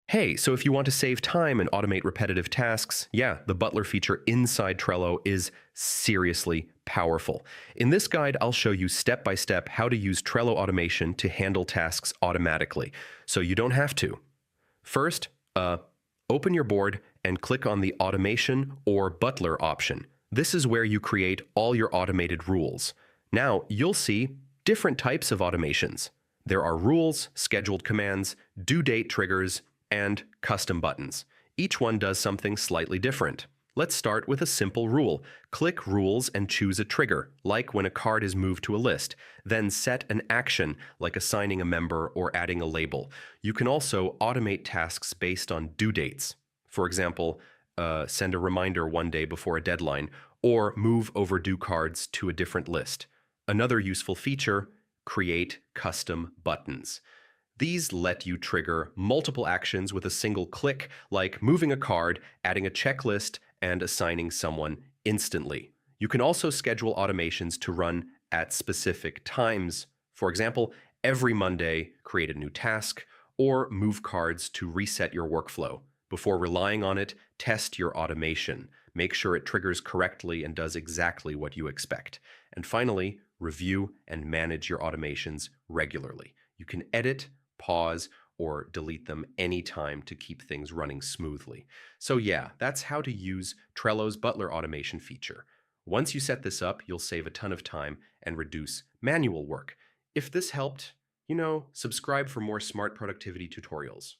Hey, so if you want to save time and automate repetitive tasks, yeah, the Butler feature inside Trello is seriously powerful. In this guide, I'll show you step by step how to use Trello automation to handle tasks automatically, so you don't have to. First, open your board and click on the Automation or Butler option. This is where you create all your automated rules. Now, you'll see different types of automations. There are rules, scheduled commands, due date triggers, and custom buttons. Each one does something slightly different. Let's start with a simple rule. Click Rules and choose a trigger, like when a card is moved to a list. Then set an action, like assigning a member or adding a label. You can also automate tasks based on due dates. For example, send a reminder one day before a deadline, or move overdue cards to a different list. Another useful feature, create custom buttons. These let you trigger multiple actions with a single click, like moving a card, adding a checklist, and assigning someone instantly. You can also schedule automations to run at specific times. For example, every Monday, create a new task, or move cards to reset your workflow. Before relying on it, test your automation. Make sure it triggers correctly and does exactly what you expect. And finally, review and manage your automations regularly. You can edit, pause, or delete them anytime to keep things running smoothly. So yeah, that's how to use Trello's Butler automation feature. Once you set this up, you'll save a ton of time and reduce manual work. If this helped, subscribe for more smart productivity tutorials.